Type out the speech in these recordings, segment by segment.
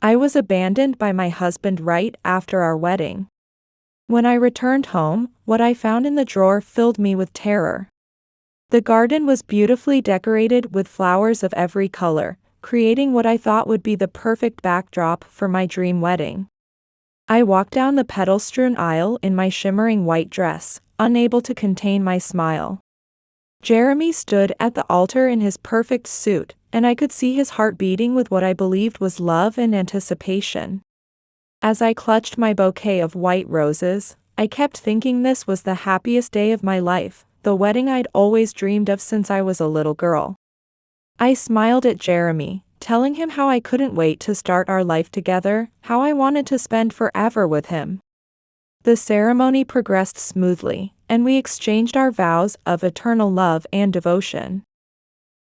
I was abandoned by my husband right after our wedding. When I returned home, what I found in the drawer filled me with terror. The garden was beautifully decorated with flowers of every color, creating what I thought would be the perfect backdrop for my dream wedding. I walked down the petal-strewn aisle in my shimmering white dress, unable to contain my smile. Jeremy stood at the altar in his perfect suit, and I could see his heart beating with what I believed was love and anticipation. As I clutched my bouquet of white roses, I kept thinking this was the happiest day of my life, the wedding I'd always dreamed of since I was a little girl. I smiled at Jeremy, telling him how I couldn't wait to start our life together, how I wanted to spend forever with him. The ceremony progressed smoothly, and we exchanged our vows of eternal love and devotion.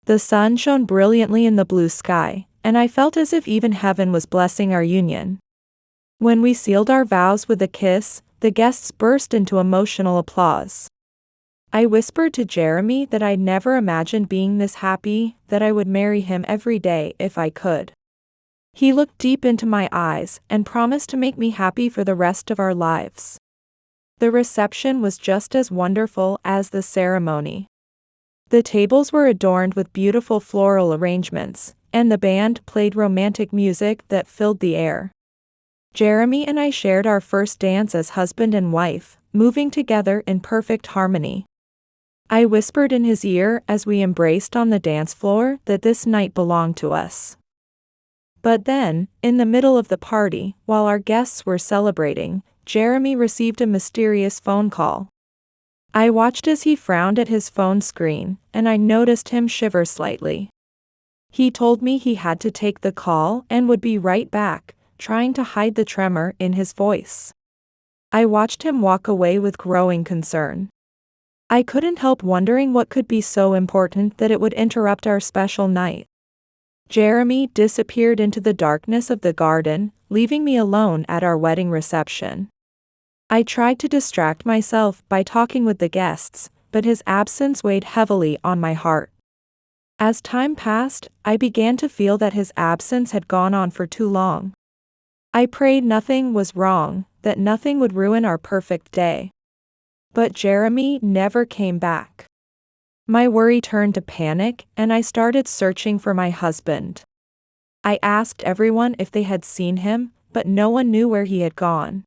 The sun shone brilliantly in the blue sky, and I felt as if even heaven was blessing our union. When we sealed our vows with a kiss, the guests burst into emotional applause. I whispered to Jeremy that I'd never imagined being this happy, that I would marry him every day if I could. He looked deep into my eyes and promised to make me happy for the rest of our lives. The reception was just as wonderful as the ceremony. The tables were adorned with beautiful floral arrangements, and the band played romantic music that filled the air. Jeremy and I shared our first dance as husband and wife, moving together in perfect harmony. I whispered in his ear as we embraced on the dance floor that this night belonged to us. But then, in the middle of the party, while our guests were celebrating, Jeremy received a mysterious phone call. I watched as he frowned at his phone screen, and I noticed him shiver slightly. He told me he had to take the call and would be right back, trying to hide the tremor in his voice. I watched him walk away with growing concern. I couldn't help wondering what could be so important that it would interrupt our special night. Jeremy disappeared into the darkness of the garden, leaving me alone at our wedding reception. I tried to distract myself by talking with the guests, but his absence weighed heavily on my heart. As time passed, I began to feel that his absence had gone on for too long. I prayed nothing was wrong, that nothing would ruin our perfect day. But Jeremy never came back. My worry turned to panic, and I started searching for my husband. I asked everyone if they had seen him, but no one knew where he had gone.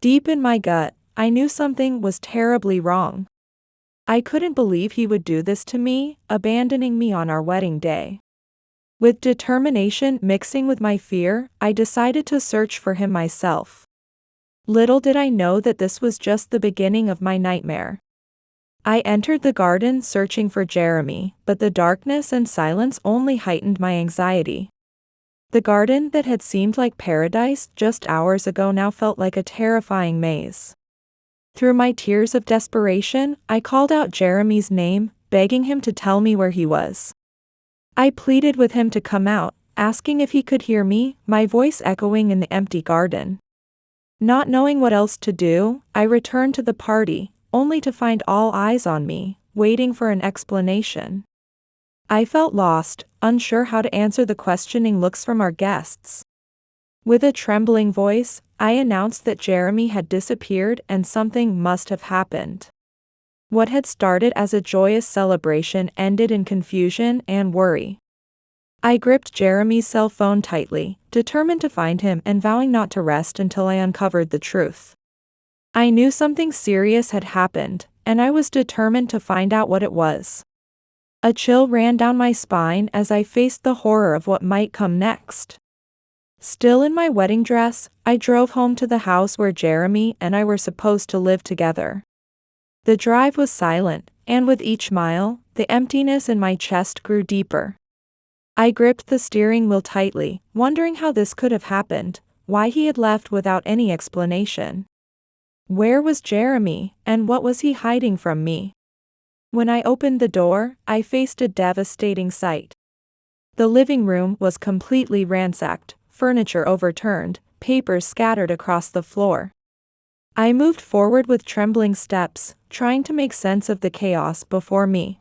Deep in my gut, I knew something was terribly wrong. I couldn't believe he would do this to me, abandoning me on our wedding day. With determination mixing with my fear, I decided to search for him myself. Little did I know that this was just the beginning of my nightmare. I entered the garden searching for Jeremy, but the darkness and silence only heightened my anxiety. The garden that had seemed like paradise just hours ago now felt like a terrifying maze. Through my tears of desperation, I called out Jeremy's name, begging him to tell me where he was. I pleaded with him to come out, asking if he could hear me, my voice echoing in the empty garden. Not knowing what else to do, I returned to the party, only to find all eyes on me, waiting for an explanation. I felt lost, unsure how to answer the questioning looks from our guests. With a trembling voice, I announced that Jeremy had disappeared and something must have happened. What had started as a joyous celebration ended in confusion and worry. I gripped Jeremy's cell phone tightly, determined to find him and vowing not to rest until I uncovered the truth. I knew something serious had happened, and I was determined to find out what it was. A chill ran down my spine as I faced the horror of what might come next. Still in my wedding dress, I drove home to the house where Jeremy and I were supposed to live together. The drive was silent, and with each mile, the emptiness in my chest grew deeper. I gripped the steering wheel tightly, wondering how this could have happened, why he had left without any explanation. Where was Jeremy, and what was he hiding from me? When I opened the door, I faced a devastating sight. The living room was completely ransacked, furniture overturned, papers scattered across the floor. I moved forward with trembling steps, trying to make sense of the chaos before me.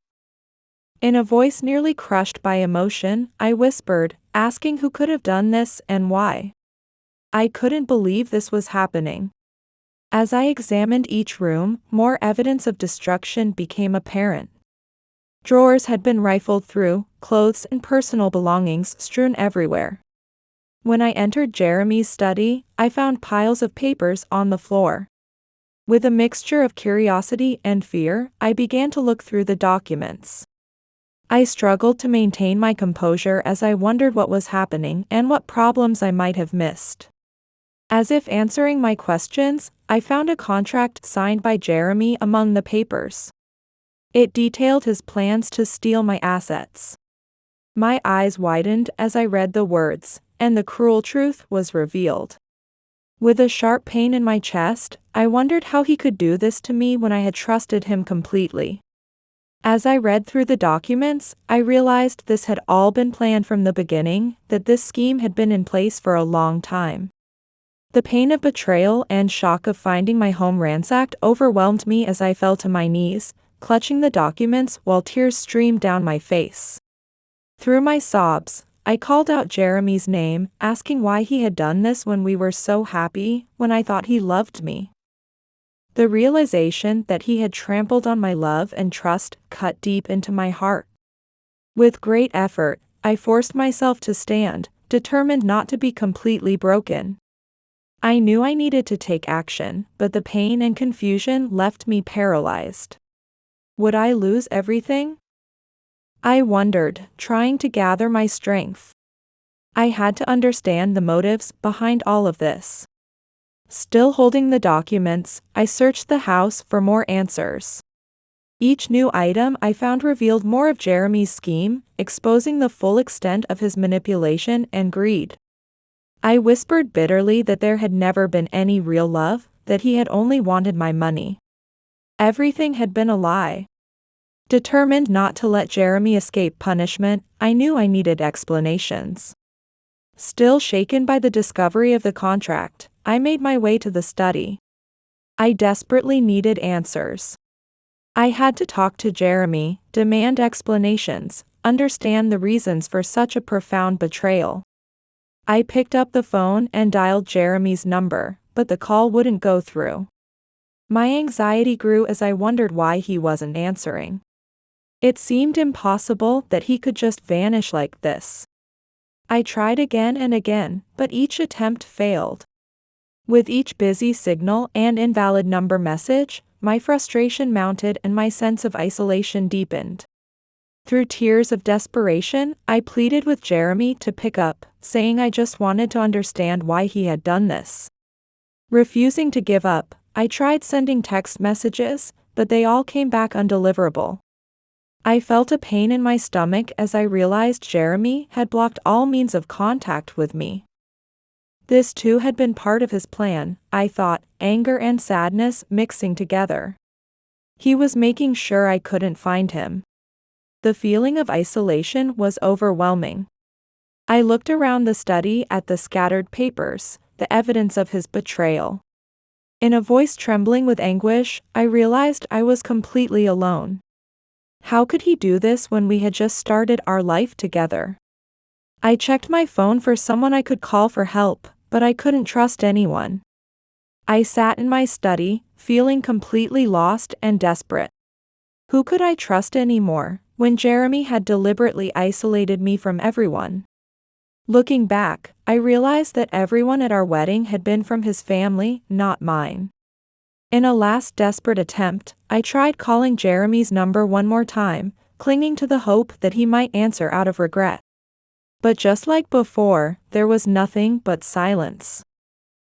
In a voice nearly crushed by emotion, I whispered, asking who could have done this and why. I couldn't believe this was happening. As I examined each room, more evidence of destruction became apparent. Drawers had been rifled through, clothes and personal belongings strewn everywhere. When I entered Jeremy's study, I found piles of papers on the floor. With a mixture of curiosity and fear, I began to look through the documents. I struggled to maintain my composure as I wondered what was happening and what problems I might have missed. As if answering my questions, I found a contract signed by Jeremy among the papers. It detailed his plans to steal my assets. My eyes widened as I read the words, and the cruel truth was revealed. With a sharp pain in my chest, I wondered how he could do this to me when I had trusted him completely. As I read through the documents, I realized this had all been planned from the beginning, that this scheme had been in place for a long time. The pain of betrayal and shock of finding my home ransacked overwhelmed me as I fell to my knees, clutching the documents while tears streamed down my face. Through my sobs, I called out Jeremy's name, asking why he had done this when we were so happy, when I thought he loved me. The realization that he had trampled on my love and trust cut deep into my heart. With great effort, I forced myself to stand, determined not to be completely broken. I knew I needed to take action, but the pain and confusion left me paralyzed. Would I lose everything? I wondered, trying to gather my strength. I had to understand the motives behind all of this. Still holding the documents, I searched the house for more answers. Each new item I found revealed more of Jeremy's scheme, exposing the full extent of his manipulation and greed. I whispered bitterly that there had never been any real love, that he had only wanted my money. Everything had been a lie. Determined not to let Jeremy escape punishment, I knew I needed explanations. Still shaken by the discovery of the contract, I made my way to the study. I desperately needed answers. I had to talk to Jeremy, demand explanations, understand the reasons for such a profound betrayal. I picked up the phone and dialed Jeremy's number, but the call wouldn't go through. My anxiety grew as I wondered why he wasn't answering. It seemed impossible that he could just vanish like this. I tried again and again, but each attempt failed. With each busy signal and invalid number message, my frustration mounted and my sense of isolation deepened. Through tears of desperation, I pleaded with Jeremy to pick up, saying I just wanted to understand why he had done this. Refusing to give up, I tried sending text messages, but they all came back undeliverable. I felt a pain in my stomach as I realized Jeremy had blocked all means of contact with me. This too had been part of his plan, I thought, anger and sadness mixing together. He was making sure I couldn't find him. The feeling of isolation was overwhelming. I looked around the study at the scattered papers, the evidence of his betrayal. In a voice trembling with anguish, I realized I was completely alone. How could he do this when we had just started our life together? I checked my phone for someone I could call for help, but I couldn't trust anyone. I sat in my study, feeling completely lost and desperate. Who could I trust anymore, when Jeremy had deliberately isolated me from everyone? Looking back, I realized that everyone at our wedding had been from his family, not mine. In a last desperate attempt, I tried calling Jeremy's number one more time, clinging to the hope that he might answer out of regret. But just like before, there was nothing but silence.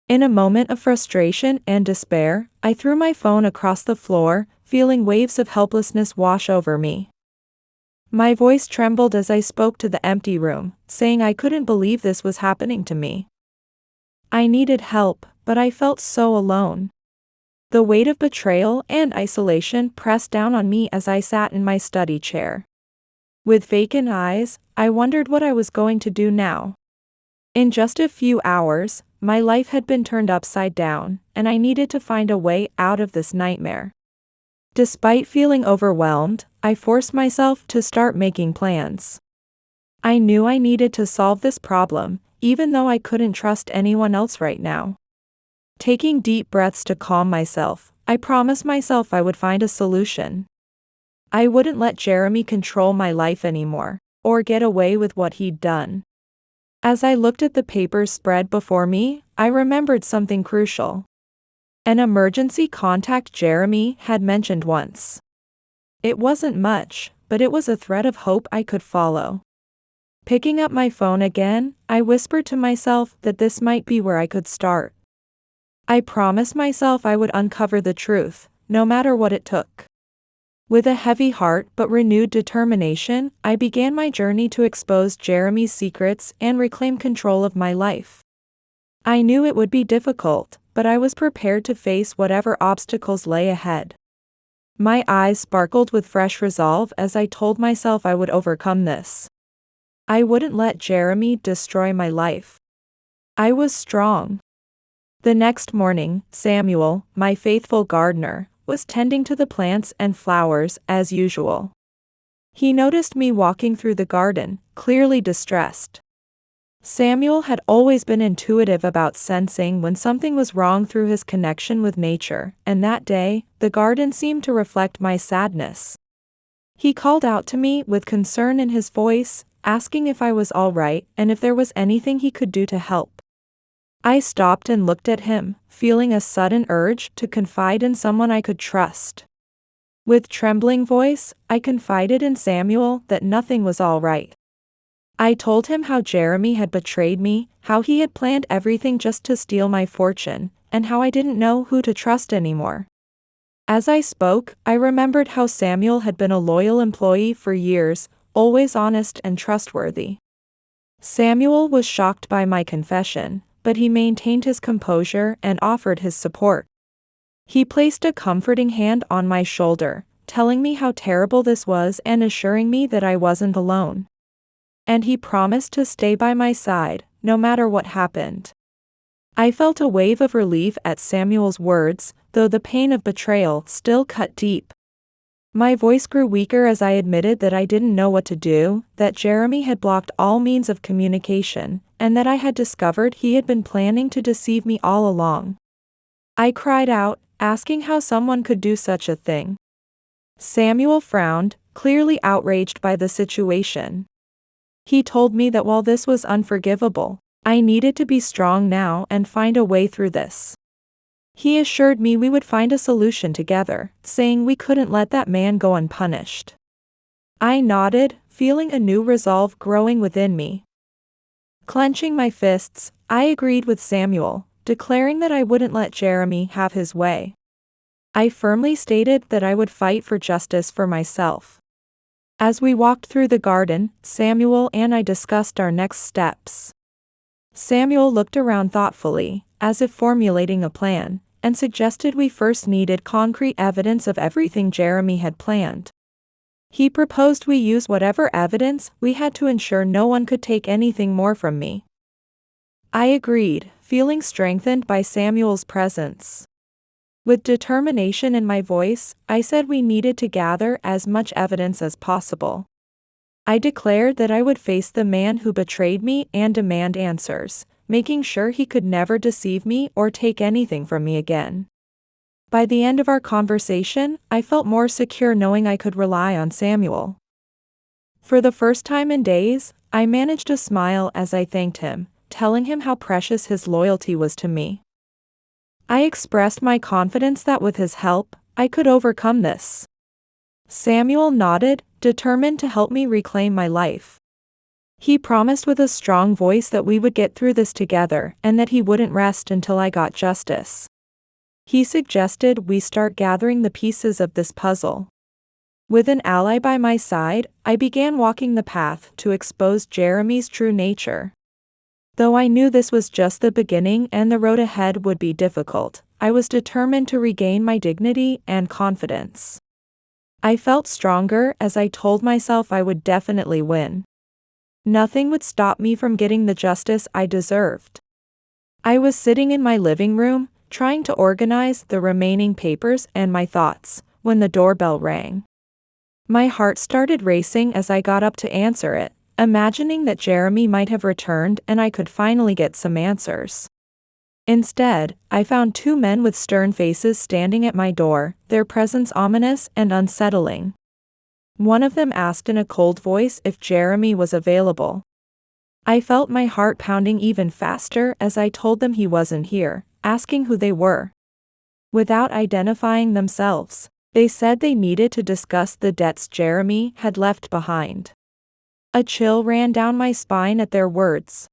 In a moment of frustration and despair, I threw my phone across the floor, feeling waves of helplessness wash over me. My voice trembled as I spoke to the empty room, saying I couldn't believe this was happening to me. I needed help, but I felt so alone. The weight of betrayal and isolation pressed down on me as I sat in my study chair. With vacant eyes, I wondered what I was going to do now. In just a few hours, my life had been turned upside down, and I needed to find a way out of this nightmare. Despite feeling overwhelmed, I forced myself to start making plans. I knew I needed to solve this problem, even though I couldn't trust anyone else right now. Taking deep breaths to calm myself, I promised myself I would find a solution. I wouldn't let Jeremy control my life anymore, or get away with what he'd done. As I looked at the papers spread before me, I remembered something crucial. An emergency contact Jeremy had mentioned once. It wasn't much, but it was a thread of hope I could follow. Picking up my phone again, I whispered to myself that this might be where I could start. I promised myself I would uncover the truth, no matter what it took. With a heavy heart but renewed determination, I began my journey to expose Jeremy's secrets and reclaim control of my life. I knew it would be difficult, but I was prepared to face whatever obstacles lay ahead. My eyes sparkled with fresh resolve as I told myself I would overcome this. I wouldn't let Jeremy destroy my life. I was strong. The next morning, Samuel, my faithful gardener, was tending to the plants and flowers as usual. He noticed me walking through the garden, clearly distressed. Samuel had always been intuitive about sensing when something was wrong through his connection with nature, and that day, the garden seemed to reflect my sadness. He called out to me with concern in his voice, asking if I was all right and if there was anything he could do to help. I stopped and looked at him, feeling a sudden urge to confide in someone I could trust. With trembling voice, I confided in Samuel that nothing was all right. I told him how Jeremy had betrayed me, how he had planned everything just to steal my fortune, and how I didn't know who to trust anymore. As I spoke, I remembered how Samuel had been a loyal employee for years, always honest and trustworthy. Samuel was shocked by my confession, but he maintained his composure and offered his support. He placed a comforting hand on my shoulder, telling me how terrible this was and assuring me that I wasn't alone. And he promised to stay by my side, no matter what happened. I felt a wave of relief at Samuel's words, though the pain of betrayal still cut deep. My voice grew weaker as I admitted that I didn't know what to do, that Jeremy had blocked all means of communication, and that I had discovered he had been planning to deceive me all along. I cried out, asking how someone could do such a thing. Samuel frowned, clearly outraged by the situation. He told me that while this was unforgivable, I needed to be strong now and find a way through this. He assured me we would find a solution together, saying we couldn't let that man go unpunished. I nodded, feeling a new resolve growing within me. Clenching my fists, I agreed with Samuel, declaring that I wouldn't let Jeremy have his way. I firmly stated that I would fight for justice for myself. As we walked through the garden, Samuel and I discussed our next steps. Samuel looked around thoughtfully, as if formulating a plan, and suggested we first needed concrete evidence of everything Jeremy had planned. He proposed we use whatever evidence we had to ensure no one could take anything more from me. I agreed, feeling strengthened by Samuel's presence. With determination in my voice, I said we needed to gather as much evidence as possible. I declared that I would face the man who betrayed me and demand answers, making sure he could never deceive me or take anything from me again. By the end of our conversation, I felt more secure knowing I could rely on Samuel. For the first time in days, I managed to smile as I thanked him, telling him how precious his loyalty was to me. I expressed my confidence that with his help, I could overcome this. Samuel nodded, determined to help me reclaim my life. He promised with a strong voice that we would get through this together and that he wouldn't rest until I got justice. He suggested we start gathering the pieces of this puzzle. With an ally by my side, I began walking the path to expose Jeremy's true nature. Though I knew this was just the beginning and the road ahead would be difficult, I was determined to regain my dignity and confidence. I felt stronger as I told myself I would definitely win. Nothing would stop me from getting the justice I deserved. I was sitting in my living room, trying to organize the remaining papers and my thoughts, when the doorbell rang. My heart started racing as I got up to answer it, imagining that Jeremy might have returned and I could finally get some answers. Instead, I found two men with stern faces standing at my door, their presence ominous and unsettling. One of them asked in a cold voice if Jeremy was available. I felt my heart pounding even faster as I told them he wasn't here, asking who they were. Without identifying themselves, they said they needed to discuss the debts Jeremy had left behind. A chill ran down my spine at their words.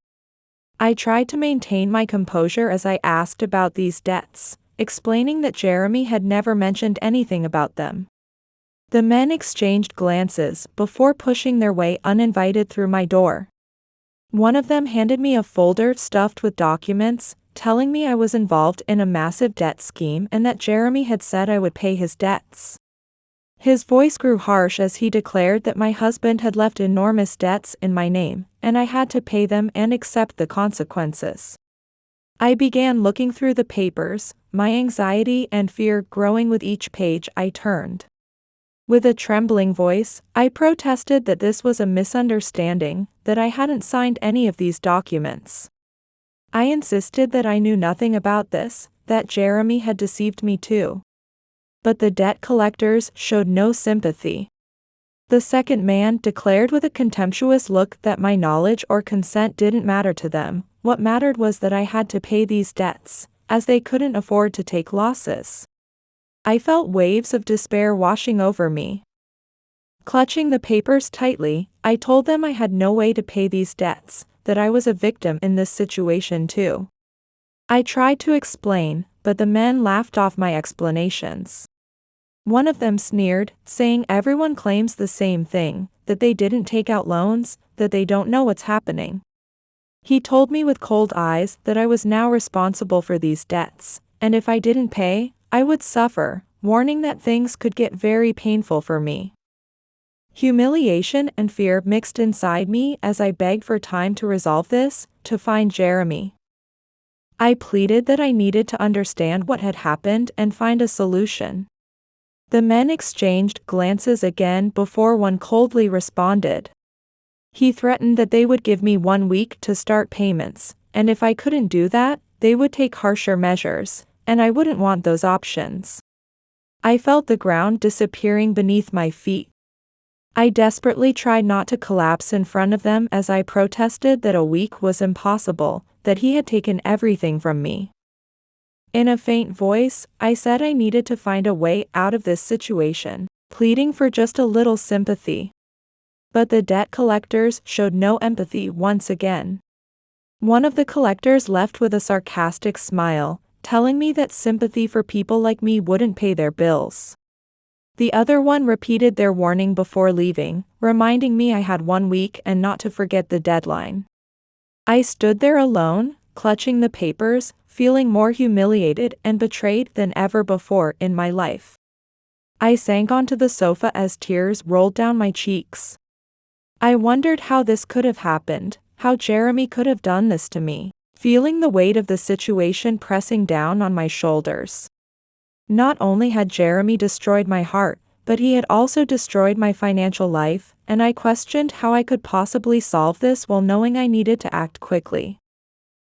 I tried to maintain my composure as I asked about these debts, explaining that Jeremy had never mentioned anything about them. The men exchanged glances before pushing their way uninvited through my door. One of them handed me a folder stuffed with documents, telling me I was involved in a massive debt scheme and that Jeremy had said I would pay his debts. His voice grew harsh as he declared that my husband had left enormous debts in my name, and I had to pay them and accept the consequences. I began looking through the papers, my anxiety and fear growing with each page I turned. With a trembling voice, I protested that this was a misunderstanding, that I hadn't signed any of these documents. I insisted that I knew nothing about this, that Jeremy had deceived me too. But the debt collectors showed no sympathy. The second man declared with a contemptuous look that my knowledge or consent didn't matter to them. What mattered was that I had to pay these debts, as they couldn't afford to take losses. I felt waves of despair washing over me. Clutching the papers tightly, I told them I had no way to pay these debts, that I was a victim in this situation too. I tried to explain, but the men laughed off my explanations. One of them sneered, saying everyone claims the same thing, that they didn't take out loans, that they don't know what's happening. He told me with cold eyes that I was now responsible for these debts, and if I didn't pay, I would suffer, warning that things could get very painful for me. Humiliation and fear mixed inside me as I begged for time to resolve this, to find Jeremy. I pleaded that I needed to understand what had happened and find a solution. The men exchanged glances again before one coldly responded. He threatened that they would give me 1 week to start payments, and if I couldn't do that, they would take harsher measures, and I wouldn't want those options. I felt the ground disappearing beneath my feet. I desperately tried not to collapse in front of them as I protested that a week was impossible, that he had taken everything from me. In a faint voice, I said I needed to find a way out of this situation, pleading for just a little sympathy. But the debt collectors showed no empathy once again. One of the collectors left with a sarcastic smile, telling me that sympathy for people like me wouldn't pay their bills. The other one repeated their warning before leaving, reminding me I had 1 week and not to forget the deadline. I stood there alone, clutching the papers, feeling more humiliated and betrayed than ever before in my life. I sank onto the sofa as tears rolled down my cheeks. I wondered how this could have happened, how Jeremy could have done this to me, feeling the weight of the situation pressing down on my shoulders. Not only had Jeremy destroyed my heart, but he had also destroyed my financial life, and I questioned how I could possibly solve this while knowing I needed to act quickly.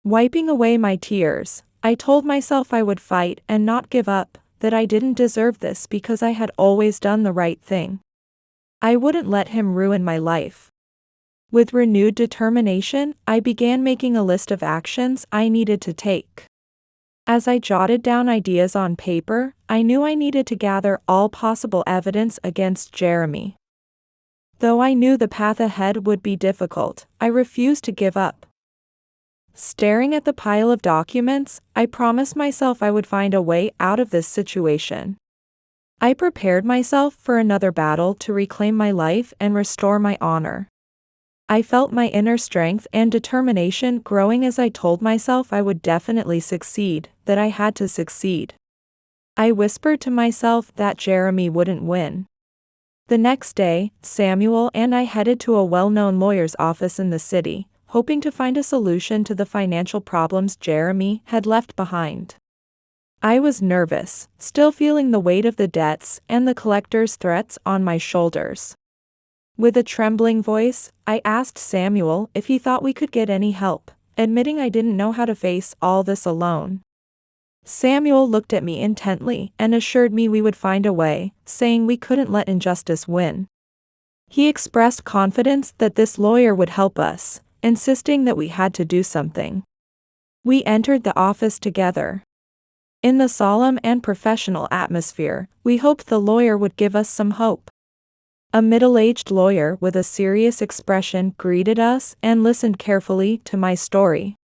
Wiping away my tears, I told myself I would fight and not give up, that I didn't deserve this because I had always done the right thing. I wouldn't let him ruin my life. With renewed determination, I began making a list of actions I needed to take. As I jotted down ideas on paper, I knew I needed to gather all possible evidence against Jeremy. Though I knew the path ahead would be difficult, I refused to give up. Staring at the pile of documents, I promised myself I would find a way out of this situation. I prepared myself for another battle to reclaim my life and restore my honor. I felt my inner strength and determination growing as I told myself I would definitely succeed, that I had to succeed. I whispered to myself that Jeremy wouldn't win. The next day, Samuel and I headed to a well-known lawyer's office in the city, hoping to find a solution to the financial problems Jeremy had left behind. I was nervous, still feeling the weight of the debts and the collector's threats on my shoulders. With a trembling voice, I asked Samuel if he thought we could get any help, admitting I didn't know how to face all this alone. Samuel looked at me intently and assured me we would find a way, saying we couldn't let injustice win. He expressed confidence that this lawyer would help us, insisting that we had to do something. We entered the office together. In the solemn and professional atmosphere, we hoped the lawyer would give us some hope. A middle-aged lawyer with a serious expression greeted us and listened carefully to my story.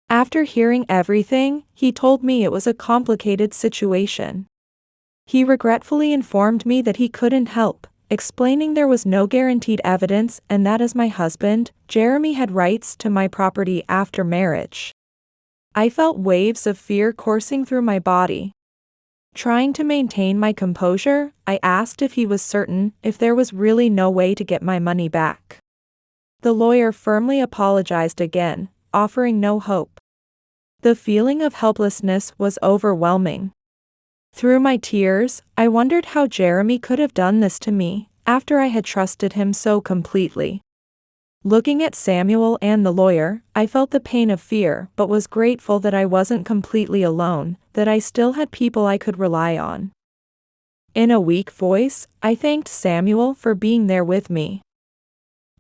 After hearing everything, he told me it was a complicated situation. He regretfully informed me that he couldn't help, explaining there was no guaranteed evidence and that as my husband, Jeremy had rights to my property after marriage. I felt waves of fear coursing through my body. Trying to maintain my composure, I asked if he was certain if there was really no way to get my money back. The lawyer firmly apologized again, offering no hope. The feeling of helplessness was overwhelming. Through my tears, I wondered how Jeremy could have done this to me, after I had trusted him so completely. Looking at Samuel and the lawyer, I felt the pain of fear but was grateful that I wasn't completely alone, that I still had people I could rely on. In a weak voice, I thanked Samuel for being there with me.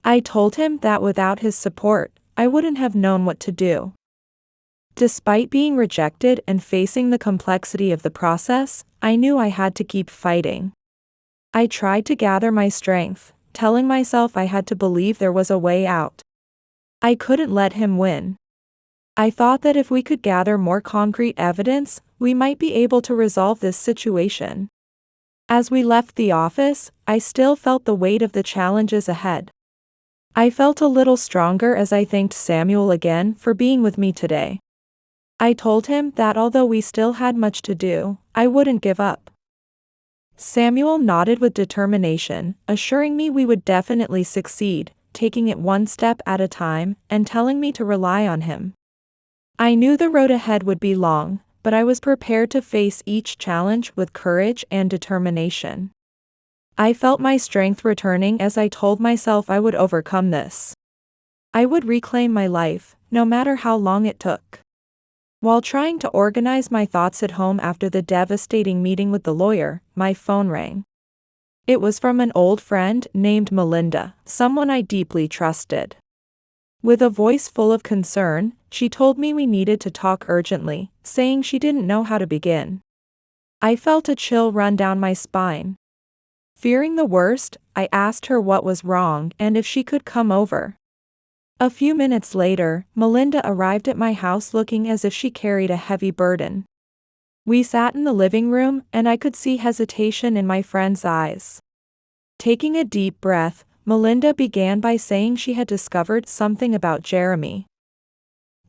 I told him that without his support, I wouldn't have known what to do. Despite being rejected and facing the complexity of the process, I knew I had to keep fighting. I tried to gather my strength, telling myself I had to believe there was a way out. I couldn't let him win. I thought that if we could gather more concrete evidence, we might be able to resolve this situation. As we left the office, I still felt the weight of the challenges ahead. I felt a little stronger as I thanked Samuel again for being with me today. I told him that although we still had much to do, I wouldn't give up. Samuel nodded with determination, assuring me we would definitely succeed, taking it one step at a time, and telling me to rely on him. I knew the road ahead would be long, but I was prepared to face each challenge with courage and determination. I felt my strength returning as I told myself I would overcome this. I would reclaim my life, no matter how long it took. While trying to organize my thoughts at home after the devastating meeting with the lawyer, my phone rang. It was from an old friend named Melinda, someone I deeply trusted. With a voice full of concern, she told me we needed to talk urgently, saying she didn't know how to begin. I felt a chill run down my spine. Fearing the worst, I asked her what was wrong and if she could come over. A few minutes later, Melinda arrived at my house looking as if she carried a heavy burden. We sat in the living room, and I could see hesitation in my friend's eyes. Taking a deep breath, Melinda began by saying she had discovered something about Jeremy.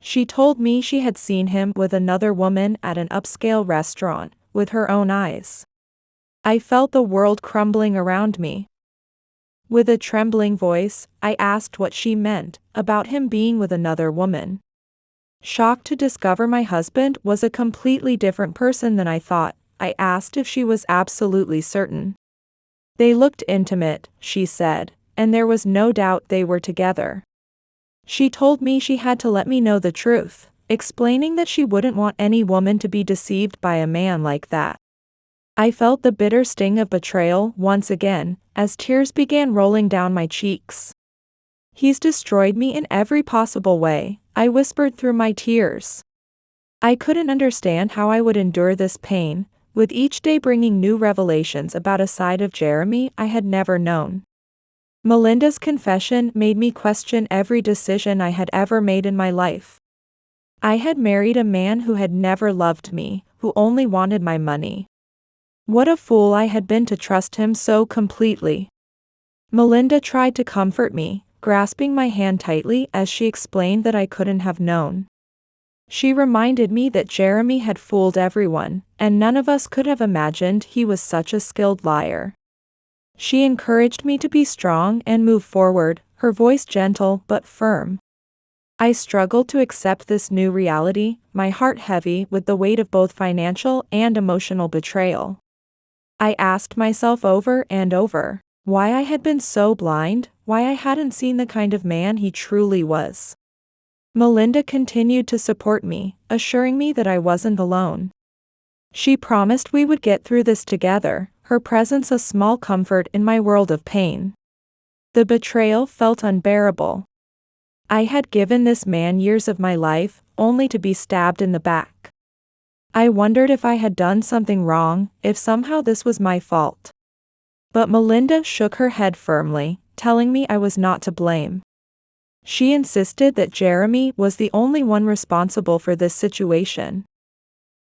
She told me she had seen him with another woman at an upscale restaurant, with her own eyes. I felt the world crumbling around me. With a trembling voice, I asked what she meant about him being with another woman. Shocked to discover my husband was a completely different person than I thought, I asked if she was absolutely certain. They looked intimate, she said, and there was no doubt they were together. She told me she had to let me know the truth, explaining that she wouldn't want any woman to be deceived by a man like that. I felt the bitter sting of betrayal once again, as tears began rolling down my cheeks. "He's destroyed me in every possible way," I whispered through my tears. I couldn't understand how I would endure this pain, with each day bringing new revelations about a side of Jeremy I had never known. Melinda's confession made me question every decision I had ever made in my life. I had married a man who had never loved me, who only wanted my money. What a fool I had been to trust him so completely. Melinda tried to comfort me, grasping my hand tightly as she explained that I couldn't have known. She reminded me that Jeremy had fooled everyone, and none of us could have imagined he was such a skilled liar. She encouraged me to be strong and move forward, her voice gentle but firm. I struggled to accept this new reality, my heart heavy with the weight of both financial and emotional betrayal. I asked myself over and over why I had been so blind, why I hadn't seen the kind of man he truly was. Melinda continued to support me, assuring me that I wasn't alone. She promised we would get through this together, her presence a small comfort in my world of pain. The betrayal felt unbearable. I had given this man years of my life, only to be stabbed in the back. I wondered if I had done something wrong, if somehow this was my fault. But Melinda shook her head firmly, telling me I was not to blame. She insisted that Jeremy was the only one responsible for this situation.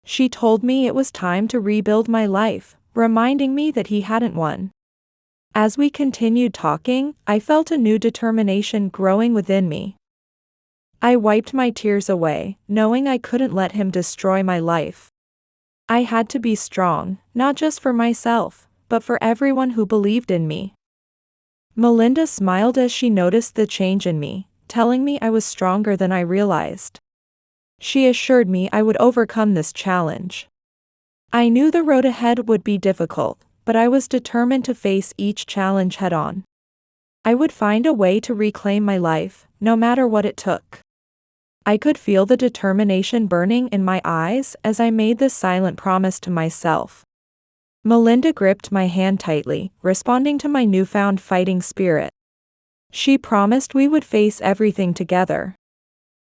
She told me it was time to rebuild my life, reminding me that he hadn't won. As we continued talking, I felt a new determination growing within me. I wiped my tears away, knowing I couldn't let him destroy my life. I had to be strong, not just for myself, but for everyone who believed in me. Melinda smiled as she noticed the change in me, telling me I was stronger than I realized. She assured me I would overcome this challenge. I knew the road ahead would be difficult, but I was determined to face each challenge head-on. I would find a way to reclaim my life, no matter what it took. I could feel the determination burning in my eyes as I made this silent promise to myself. Melinda gripped my hand tightly, responding to my newfound fighting spirit. She promised we would face everything together.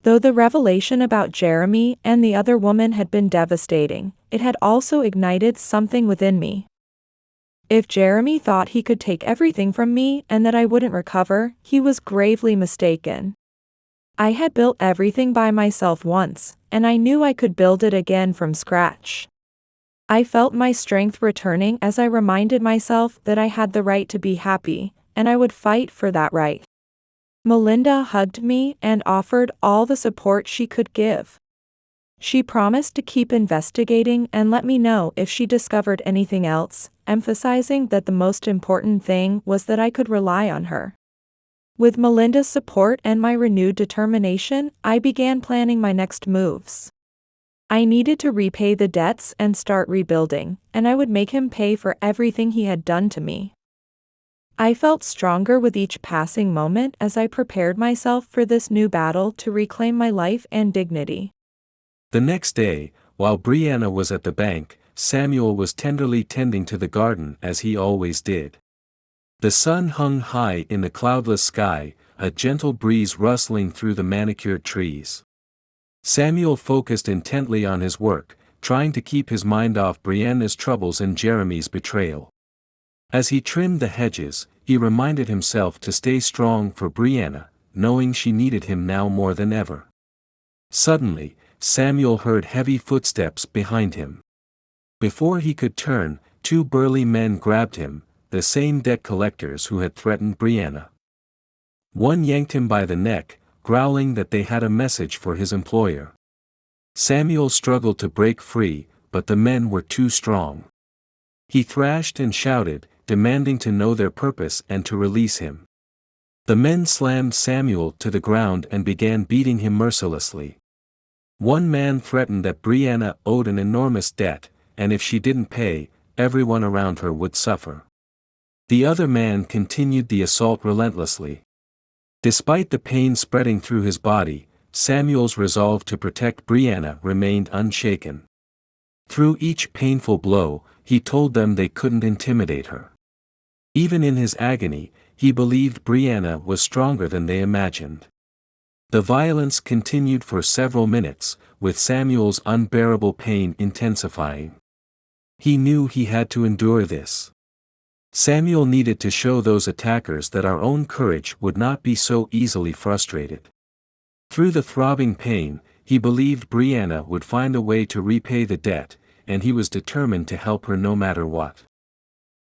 Though the revelation about Jeremy and the other woman had been devastating, it had also ignited something within me. If Jeremy thought he could take everything from me and that I wouldn't recover, he was gravely mistaken. I had built everything by myself once, and I knew I could build it again from scratch. I felt my strength returning as I reminded myself that I had the right to be happy, and I would fight for that right. Melinda hugged me and offered all the support she could give. She promised to keep investigating and let me know if she discovered anything else, emphasizing that the most important thing was that I could rely on her. With Melinda's support and my renewed determination, I began planning my next moves. I needed to repay the debts and start rebuilding, and I would make him pay for everything he had done to me. I felt stronger with each passing moment as I prepared myself for this new battle to reclaim my life and dignity. The next day, while Brianna was at the bank, Samuel was tenderly tending to the garden as he always did. The sun hung high in the cloudless sky, a gentle breeze rustling through the manicured trees. Samuel focused intently on his work, trying to keep his mind off Brianna's troubles and Jeremy's betrayal. As he trimmed the hedges, he reminded himself to stay strong for Brianna, knowing she needed him now more than ever. Suddenly, Samuel heard heavy footsteps behind him. Before he could turn, two burly men grabbed him, the same debt collectors who had threatened Brianna. One yanked him by the neck, growling that they had a message for his employer. Samuel struggled to break free, but the men were too strong. He thrashed and shouted, demanding to know their purpose and to release him. The men slammed Samuel to the ground and began beating him mercilessly. One man threatened that Brianna owed an enormous debt, and if she didn't pay, everyone around her would suffer. The other man continued the assault relentlessly. Despite the pain spreading through his body, Samuel's resolve to protect Brianna remained unshaken. Through each painful blow, he told them they couldn't intimidate her. Even in his agony, he believed Brianna was stronger than they imagined. The violence continued for several minutes, with Samuel's unbearable pain intensifying. He knew he had to endure this. Samuel needed to show those attackers that our own courage would not be so easily frustrated. Through the throbbing pain, he believed Brianna would find a way to repay the debt, and he was determined to help her no matter what.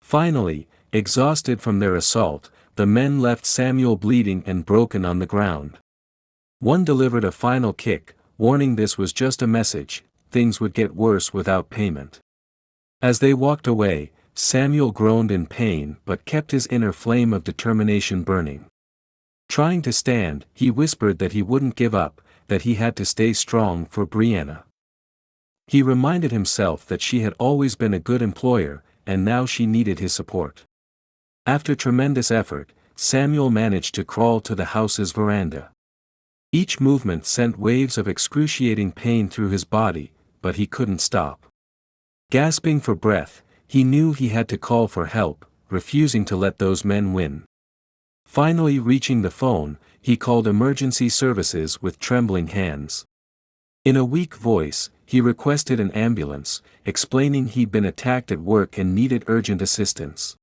Finally, exhausted from their assault, the men left Samuel bleeding and broken on the ground. One delivered a final kick, warning this was just a message, things would get worse without payment. As they walked away, Samuel groaned in pain but kept his inner flame of determination burning. Trying to stand, he whispered that he wouldn't give up, that he had to stay strong for Brianna. He reminded himself that she had always been a good employer, and now she needed his support. After tremendous effort, Samuel managed to crawl to the house's veranda. Each movement sent waves of excruciating pain through his body, but he couldn't stop. Gasping for breath, he knew he had to call for help, refusing to let those men win. Finally reaching the phone, he called emergency services with trembling hands. In a weak voice, he requested an ambulance, explaining he'd been attacked at work and needed urgent assistance.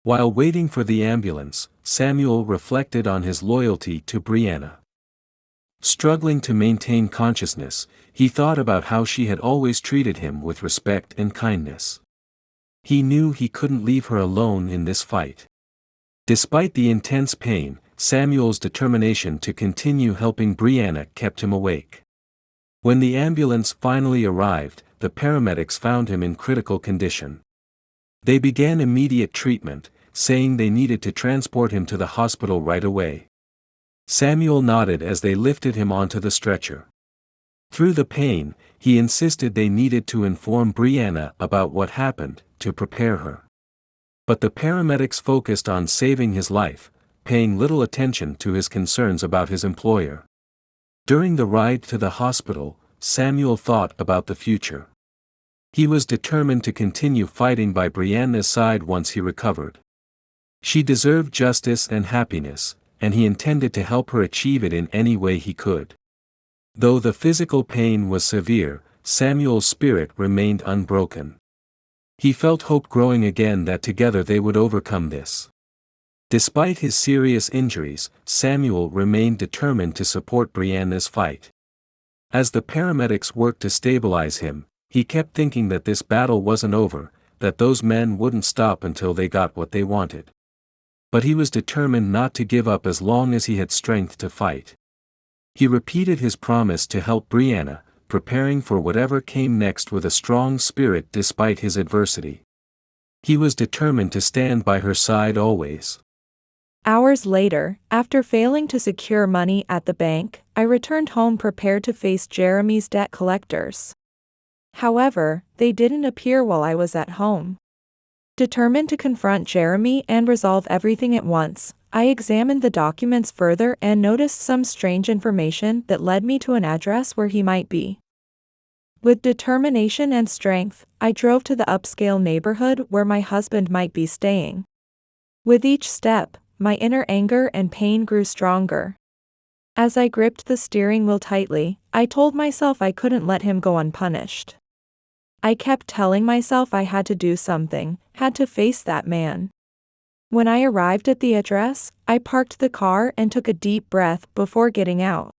While waiting for the ambulance, Samuel reflected on his loyalty to Brianna. Struggling to maintain consciousness, he thought about how she had always treated him with respect and kindness. He knew he couldn't leave her alone in this fight. Despite the intense pain, Samuel's determination to continue helping Brianna kept him awake. When the ambulance finally arrived, the paramedics found him in critical condition. They began immediate treatment, saying they needed to transport him to the hospital right away. Samuel nodded as they lifted him onto the stretcher. Through the pain, he insisted they needed to inform Brianna about what happened, to prepare her. But the paramedics focused on saving his life, paying little attention to his concerns about his employer. During the ride to the hospital, Samuel thought about the future. He was determined to continue fighting by Brianna's side once he recovered. She deserved justice and happiness, and he intended to help her achieve it in any way he could. Though the physical pain was severe, Samuel's spirit remained unbroken. He felt hope growing again that together they would overcome this. Despite his serious injuries, Samuel remained determined to support Brianna's fight. As the paramedics worked to stabilize him, he kept thinking that this battle wasn't over, that those men wouldn't stop until they got what they wanted. But he was determined not to give up as long as he had strength to fight. He repeated his promise to help Brianna, preparing for whatever came next with a strong spirit despite his adversity. He was determined to stand by her side always. Hours later, after failing to secure money at the bank, I returned home prepared to face Jeremy's debt collectors. However, they didn't appear while I was at home. Determined to confront Jeremy and resolve everything at once, I examined the documents further and noticed some strange information that led me to an address where he might be. With determination and strength, I drove to the upscale neighborhood where my husband might be staying. With each step, my inner anger and pain grew stronger. As I gripped the steering wheel tightly, I told myself I couldn't let him go unpunished. I kept telling myself I had to do something, had to face that man. When I arrived at the address, I parked the car and took a deep breath before getting out.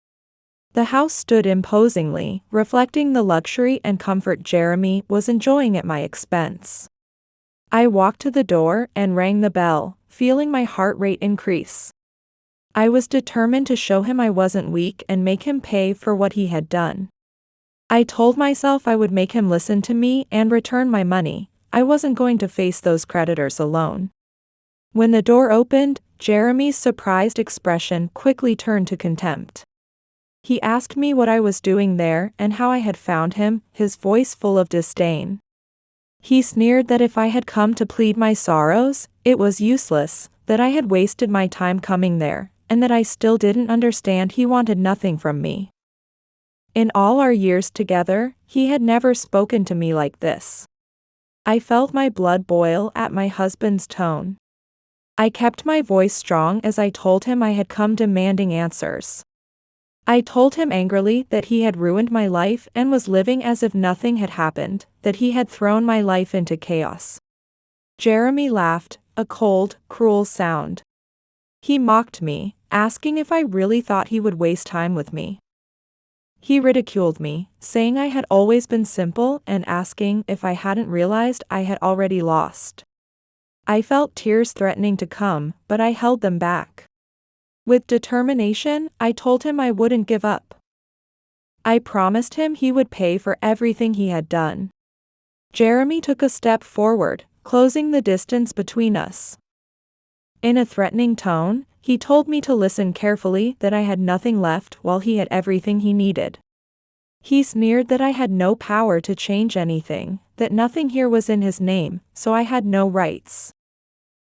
The house stood imposingly, reflecting the luxury and comfort Jeremy was enjoying at my expense. I walked to the door and rang the bell, feeling my heart rate increase. I was determined to show him I wasn't weak and make him pay for what he had done. I told myself I would make him listen to me and return my money. I wasn't going to face those creditors alone. When the door opened, Jeremy's surprised expression quickly turned to contempt. He asked me what I was doing there and how I had found him, his voice full of disdain. He sneered that if I had come to plead my sorrows, it was useless, that I had wasted my time coming there, and that I still didn't understand he wanted nothing from me. In all our years together, he had never spoken to me like this. I felt my blood boil at my husband's tone. I kept my voice strong as I told him I had come demanding answers. I told him angrily that he had ruined my life and was living as if nothing had happened, that he had thrown my life into chaos. Jeremy laughed, a cold, cruel sound. He mocked me, asking if I really thought he would waste time with me. He ridiculed me, saying I had always been simple and asking if I hadn't realized I had already lost. I felt tears threatening to come, but I held them back. With determination, I told him I wouldn't give up. I promised him he would pay for everything he had done. Jeremy took a step forward, closing the distance between us. In a threatening tone, he told me to listen carefully, that I had nothing left while he had everything he needed. He sneered that I had no power to change anything, that nothing here was in his name, so I had no rights.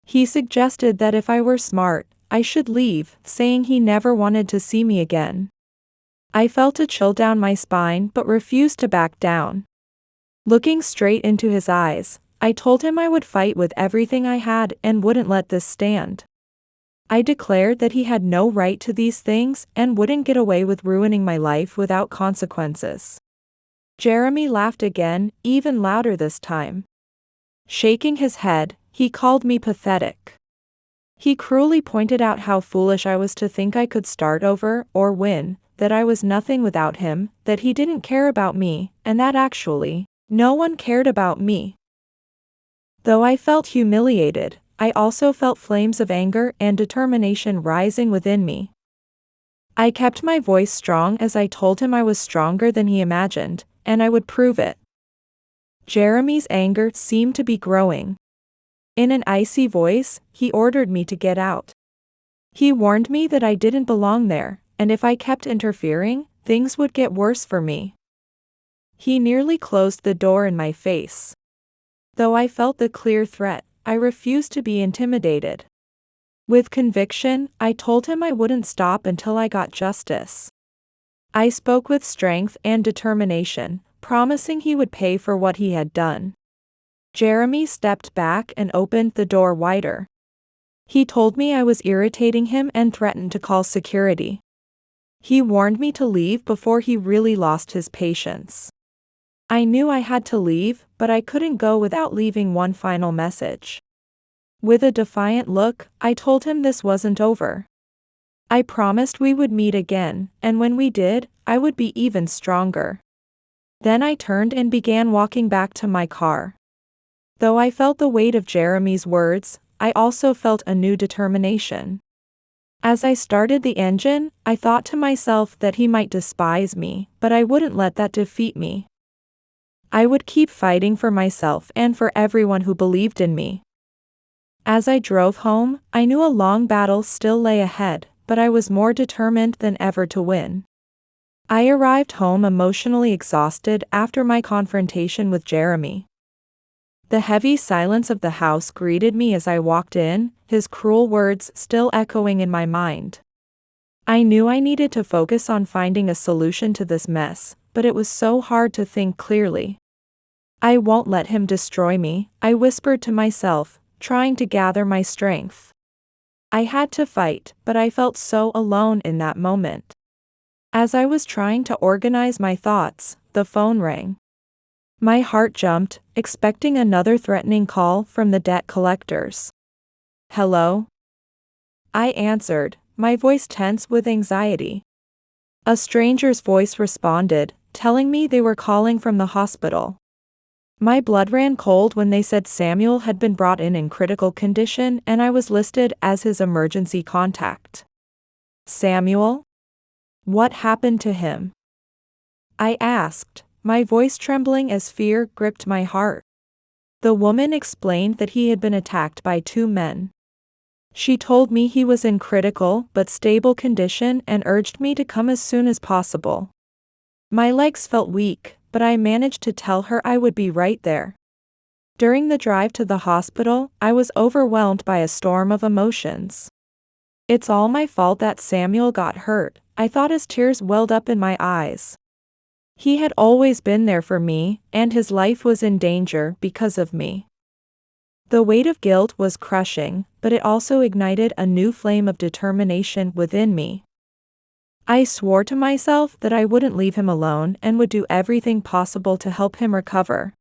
He suggested that if I were smart, I should leave, saying he never wanted to see me again. I felt a chill down my spine but refused to back down. Looking straight into his eyes, I told him I would fight with everything I had and wouldn't let this stand. I declared that he had no right to these things and wouldn't get away with ruining my life without consequences. Jeremy laughed again, even louder this time. Shaking his head, he called me pathetic. He cruelly pointed out how foolish I was to think I could start over or win, that I was nothing without him, that he didn't care about me, and that actually, no one cared about me. Though I felt humiliated, I also felt flames of anger and determination rising within me. I kept my voice strong as I told him I was stronger than he imagined, and I would prove it. Jeremy's anger seemed to be growing. In an icy voice, he ordered me to get out. He warned me that I didn't belong there, and if I kept interfering, things would get worse for me. He nearly closed the door in my face. Though I felt the clear threat, I refused to be intimidated. With conviction, I told him I wouldn't stop until I got justice. I spoke with strength and determination, promising he would pay for what he had done. Jeremy stepped back and opened the door wider. He told me I was irritating him and threatened to call security. He warned me to leave before he really lost his patience. I knew I had to leave, but I couldn't go without leaving one final message. With a defiant look, I told him this wasn't over. I promised we would meet again, and when we did, I would be even stronger. Then I turned and began walking back to my car. Though I felt the weight of Jeremy's words, I also felt a new determination. As I started the engine, I thought to myself that he might despise me, but I wouldn't let that defeat me. I would keep fighting for myself and for everyone who believed in me. As I drove home, I knew a long battle still lay ahead, but I was more determined than ever to win. I arrived home emotionally exhausted after my confrontation with Jeremy. The heavy silence of the house greeted me as I walked in, his cruel words still echoing in my mind. I knew I needed to focus on finding a solution to this mess, but it was so hard to think clearly. I won't let him destroy me, I whispered to myself, trying to gather my strength. I had to fight, but I felt so alone in that moment. As I was trying to organize my thoughts, the phone rang. My heart jumped, expecting another threatening call from the debt collectors. Hello? I answered, my voice tense with anxiety. A stranger's voice responded, telling me they were calling from the hospital. My blood ran cold when they said Samuel had been brought in critical condition and I was listed as his emergency contact. Samuel? What happened to him? I asked, my voice trembling as fear gripped my heart. The woman explained that he had been attacked by two men. She told me he was in critical but stable condition and urged me to come as soon as possible. My legs felt weak, but I managed to tell her I would be right there. During the drive to the hospital, I was overwhelmed by a storm of emotions. It's all my fault that Samuel got hurt, I thought as tears welled up in my eyes. He had always been there for me, and his life was in danger because of me. The weight of guilt was crushing, but it also ignited a new flame of determination within me. I swore to myself that I wouldn't leave him alone and would do everything possible to help him recover.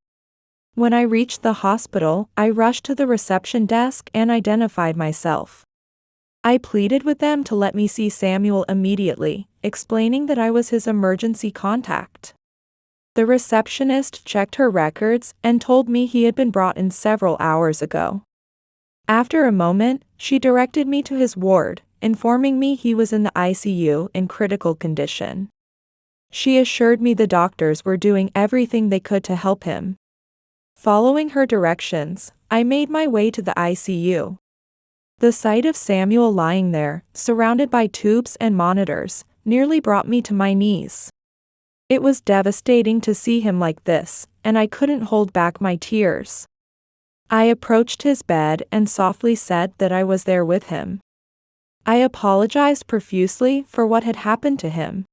When I reached the hospital, I rushed to the reception desk and identified myself. I pleaded with them to let me see Samuel immediately, explaining that I was his emergency contact. The receptionist checked her records and told me he had been brought in several hours ago. After a moment, she directed me to his ward, informing me he was in the ICU in critical condition. She assured me the doctors were doing everything they could to help him. Following her directions, I made my way to the ICU. The sight of Samuel lying there, surrounded by tubes and monitors, nearly brought me to my knees. It was devastating to see him like this, and I couldn't hold back my tears. I approached his bed and softly said that I was there with him. I apologized profusely for what had happened to him.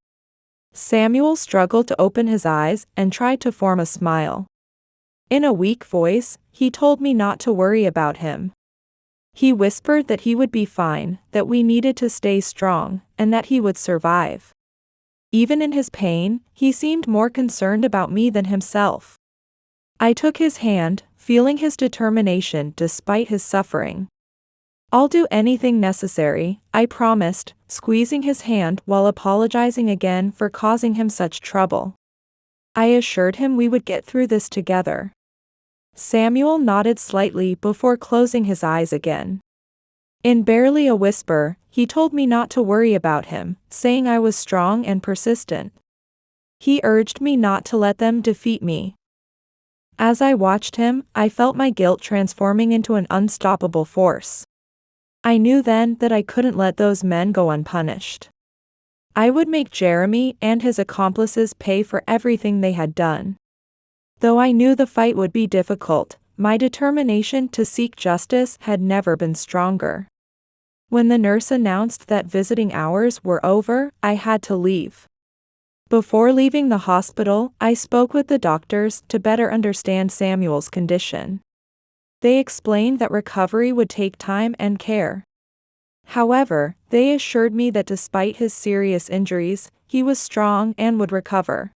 Samuel struggled to open his eyes and tried to form a smile. In a weak voice, he told me not to worry about him. He whispered that he would be fine, that we needed to stay strong, and that he would survive. Even in his pain, he seemed more concerned about me than himself. I took his hand, feeling his determination despite his suffering. "I'll do anything necessary," I promised, squeezing his hand while apologizing again for causing him such trouble. I assured him we would get through this together. Samuel nodded slightly before closing his eyes again. In barely a whisper, he told me not to worry about him, saying I was strong and persistent. He urged me not to let them defeat me. As I watched him, I felt my guilt transforming into an unstoppable force. I knew then that I couldn't let those men go unpunished. I would make Jeremy and his accomplices pay for everything they had done. Though I knew the fight would be difficult, my determination to seek justice had never been stronger. When the nurse announced that visiting hours were over, I had to leave. Before leaving the hospital, I spoke with the doctors to better understand Samuel's condition. They explained that recovery would take time and care. However, they assured me that despite his serious injuries, he was strong and would recover.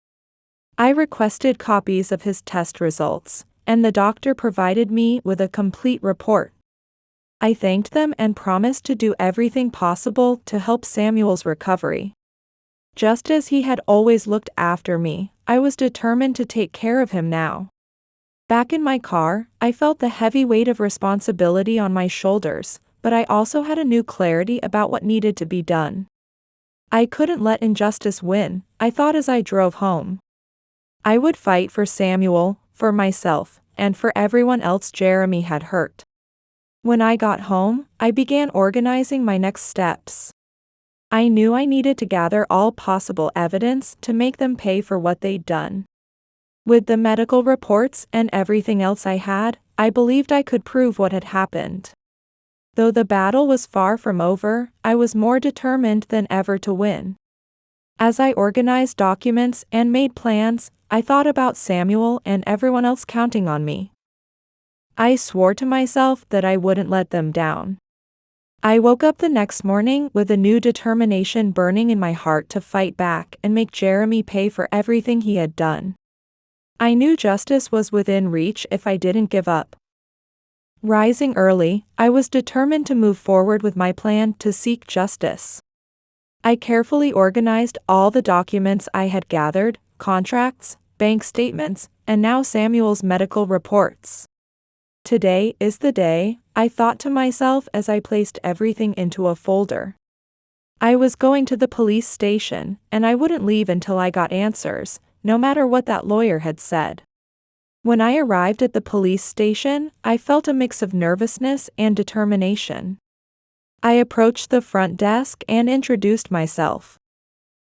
I requested copies of his test results, and the doctor provided me with a complete report. I thanked them and promised to do everything possible to help Samuel's recovery. Just as he had always looked after me, I was determined to take care of him now. Back in my car, I felt the heavy weight of responsibility on my shoulders, but I also had a new clarity about what needed to be done. I couldn't let injustice win, I thought as I drove home. I would fight for Samuel, for myself, and for everyone else Jeremy had hurt. When I got home, I began organizing my next steps. I knew I needed to gather all possible evidence to make them pay for what they'd done. With the medical reports and everything else I had, I believed I could prove what had happened. Though the battle was far from over, I was more determined than ever to win. As I organized documents and made plans, I thought about Samuel and everyone else counting on me. I swore to myself that I wouldn't let them down. I woke up the next morning with a new determination burning in my heart to fight back and make Jeremy pay for everything he had done. I knew justice was within reach if I didn't give up. Rising early, I was determined to move forward with my plan to seek justice. I carefully organized all the documents I had gathered, contracts, bank statements, and now Samuel's medical reports. Today is the day, I thought to myself as I placed everything into a folder. I was going to the police station, and I wouldn't leave until I got answers, no matter what that lawyer had said. When I arrived at the police station, I felt a mix of nervousness and determination. I approached the front desk and introduced myself.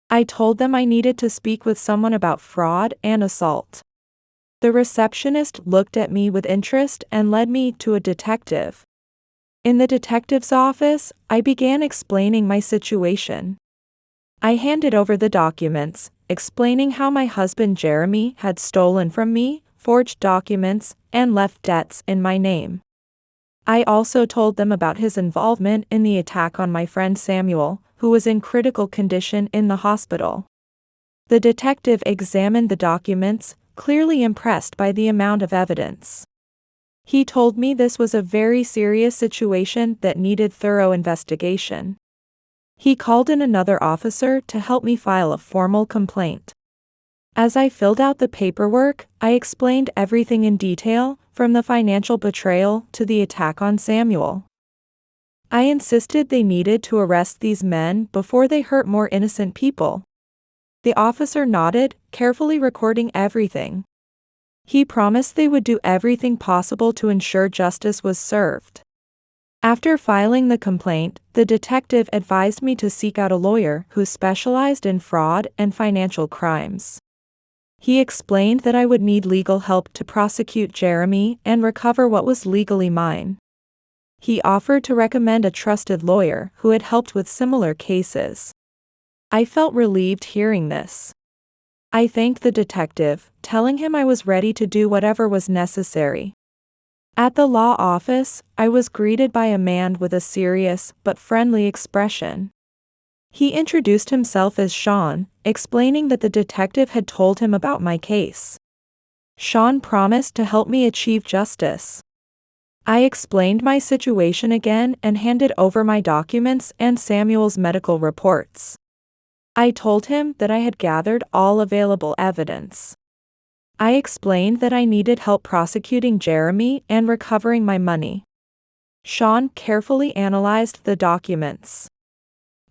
I told them I needed to speak with someone about fraud and assault. The receptionist looked at me with interest and led me to a detective. In the detective's office, I began explaining my situation. I handed over the documents, explaining how my husband Jeremy had stolen from me, forged documents, and left debts in my name. I also told them about his involvement in the attack on my friend Samuel, who was in critical condition in the hospital. The detective examined the documents, clearly impressed by the amount of evidence. He told me this was a very serious situation that needed thorough investigation. He called in another officer to help me file a formal complaint. As I filled out the paperwork, I explained everything in detail, from the financial betrayal to the attack on Samuel. I insisted they needed to arrest these men before they hurt more innocent people. The officer nodded, carefully recording everything. He promised they would do everything possible to ensure justice was served. After filing the complaint, the detective advised me to seek out a lawyer who specialized in fraud and financial crimes. He explained that I would need legal help to prosecute Jeremy and recover what was legally mine. He offered to recommend a trusted lawyer who had helped with similar cases. I felt relieved hearing this. I thanked the detective, telling him I was ready to do whatever was necessary. At the law office, I was greeted by a man with a serious but friendly expression. He introduced himself as Sean, explaining that the detective had told him about my case. Sean promised to help me achieve justice. I explained my situation again and handed over my documents and Samuel's medical reports. I told him that I had gathered all available evidence. I explained that I needed help prosecuting Jeremy and recovering my money. Sean carefully analyzed the documents.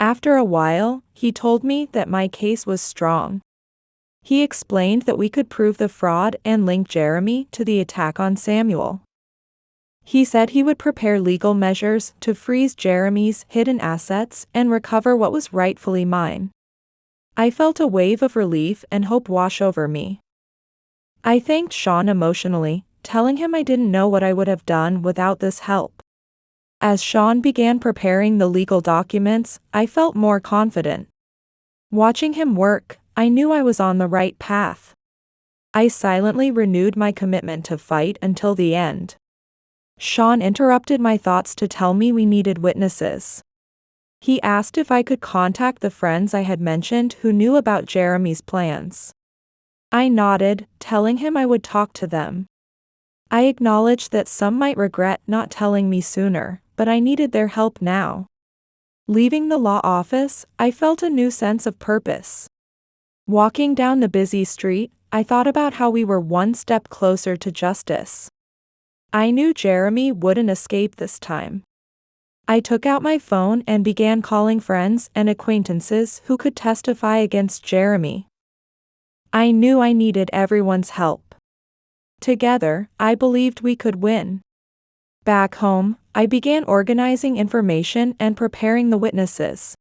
After a while, he told me that my case was strong. He explained that we could prove the fraud and link Jeremy to the attack on Samuel. He said he would prepare legal measures to freeze Jeremy's hidden assets and recover what was rightfully mine. I felt a wave of relief and hope wash over me. I thanked Sean emotionally, telling him I didn't know what I would have done without this help. As Sean began preparing the legal documents, I felt more confident. Watching him work, I knew I was on the right path. I silently renewed my commitment to fight until the end. Sean interrupted my thoughts to tell me we needed witnesses. He asked if I could contact the friends I had mentioned who knew about Jeremy's plans. I nodded, telling him I would talk to them. I acknowledged that some might regret not telling me sooner, but I needed their help now. Leaving the law office, I felt a new sense of purpose. Walking down the busy street, I thought about how we were one step closer to justice. I knew Jeremy wouldn't escape this time. I took out my phone and began calling friends and acquaintances who could testify against Jeremy. I knew I needed everyone's help. Together, I believed we could win. Back home, I began organizing information and preparing the witnesses.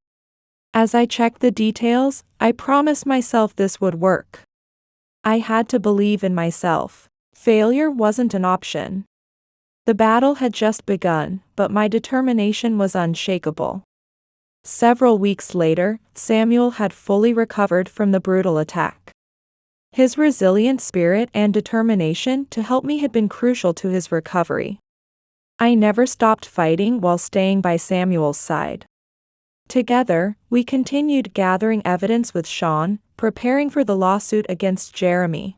As I checked the details, I promised myself this would work. I had to believe in myself. Failure wasn't an option. The battle had just begun, but my determination was unshakable. Several weeks later, Samuel had fully recovered from the brutal attack. His resilient spirit and determination to help me had been crucial to his recovery. I never stopped fighting while staying by Samuel's side. Together, we continued gathering evidence with Sean, preparing for the lawsuit against Jeremy.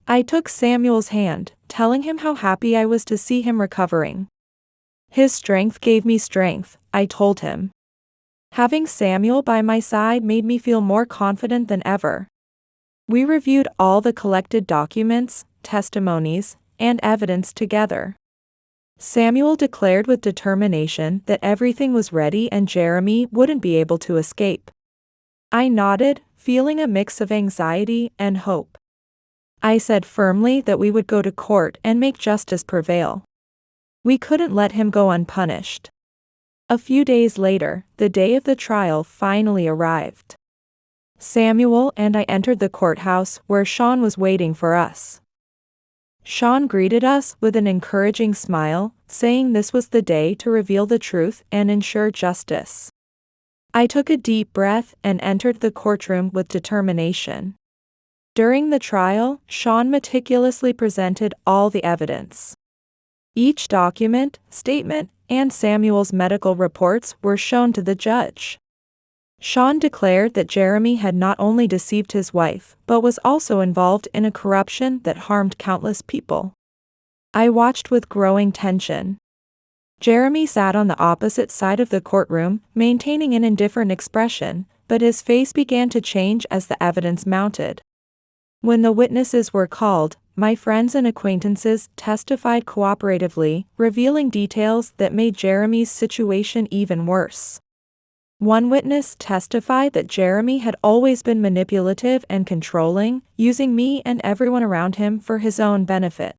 I took Samuel's hand, telling him how happy I was to see him recovering. His strength gave me strength, I told him. Having Samuel by my side made me feel more confident than ever. We reviewed all the collected documents, testimonies, and evidence together. Samuel declared with determination that everything was ready and Jeremy wouldn't be able to escape. I nodded, feeling a mix of anxiety and hope. I said firmly that we would go to court and make justice prevail. We couldn't let him go unpunished. A few days later, the day of the trial finally arrived. Samuel and I entered the courthouse where Sean was waiting for us. Sean greeted us with an encouraging smile, saying this was the day to reveal the truth and ensure justice. I took a deep breath and entered the courtroom with determination. During the trial, Sean meticulously presented all the evidence. Each document, statement, and Samuel's medical reports were shown to the judge. Sean declared that Jeremy had not only deceived his wife, but was also involved in a corruption that harmed countless people. I watched with growing tension. Jeremy sat on the opposite side of the courtroom, maintaining an indifferent expression, but his face began to change as the evidence mounted. When the witnesses were called, my friends and acquaintances testified cooperatively, revealing details that made Jeremy's situation even worse. One witness testified that Jeremy had always been manipulative and controlling, using me and everyone around him for his own benefit.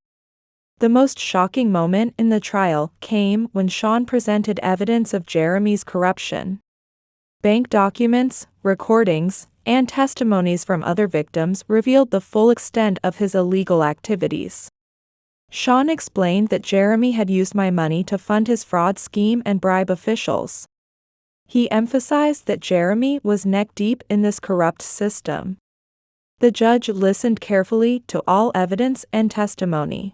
The most shocking moment in the trial came when Sean presented evidence of Jeremy's corruption. Bank documents, recordings, and testimonies from other victims revealed the full extent of his illegal activities. Sean explained that Jeremy had used my money to fund his fraud scheme and bribe officials. He emphasized that Jeremy was neck-deep in this corrupt system. The judge listened carefully to all evidence and testimony.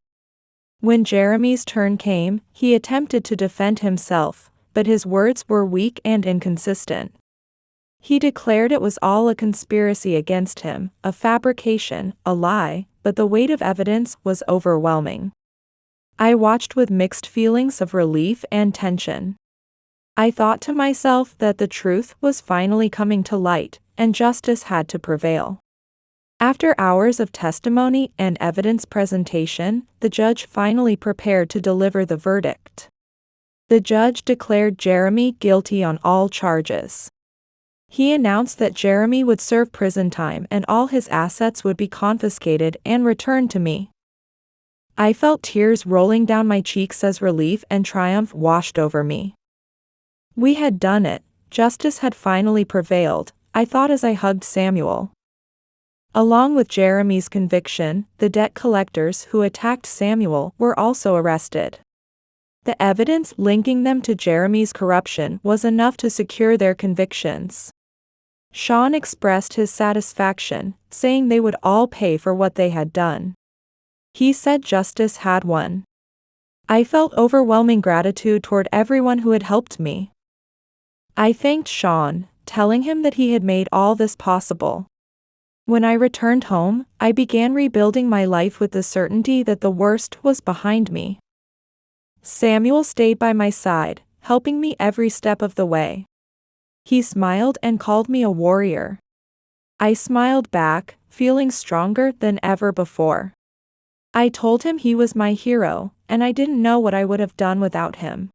When Jeremy's turn came, he attempted to defend himself, but his words were weak and inconsistent. He declared it was all a conspiracy against him, a fabrication, a lie, but the weight of evidence was overwhelming. I watched with mixed feelings of relief and tension. I thought to myself that the truth was finally coming to light, and justice had to prevail. After hours of testimony and evidence presentation, the judge finally prepared to deliver the verdict. The judge declared Jeremy guilty on all charges. He announced that Jeremy would serve prison time and all his assets would be confiscated and returned to me. I felt tears rolling down my cheeks as relief and triumph washed over me. We had done it, justice had finally prevailed, I thought as I hugged Samuel. Along with Jeremy's conviction, the debt collectors who attacked Samuel were also arrested. The evidence linking them to Jeremy's corruption was enough to secure their convictions. Sean expressed his satisfaction, saying they would all pay for what they had done. He said justice had won. I felt overwhelming gratitude toward everyone who had helped me. I thanked Sean, telling him that he had made all this possible. When I returned home, I began rebuilding my life with the certainty that the worst was behind me. Samuel stayed by my side, helping me every step of the way. He smiled and called me a warrior. I smiled back, feeling stronger than ever before. I told him he was my hero, and I didn't know what I would have done without him.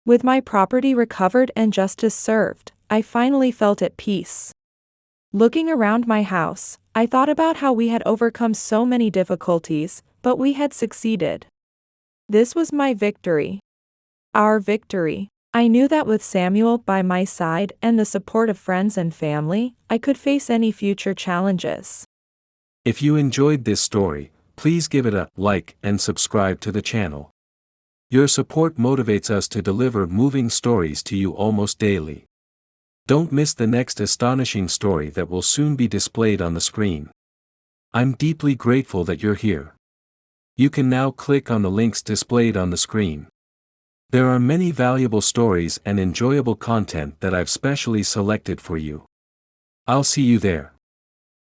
With my property recovered and justice served, I finally felt at peace. Looking around my house, I thought about how we had overcome so many difficulties, but we had succeeded. This was my victory. Our victory. I knew that with Samuel by my side and the support of friends and family, I could face any future challenges. If you enjoyed this story, please give it a like and subscribe to the channel. Your support motivates us to deliver moving stories to you almost daily. Don't miss the next astonishing story that will soon be displayed on the screen. I'm deeply grateful that you're here. You can now click on the links displayed on the screen. There are many valuable stories and enjoyable content that I've specially selected for you. I'll see you there.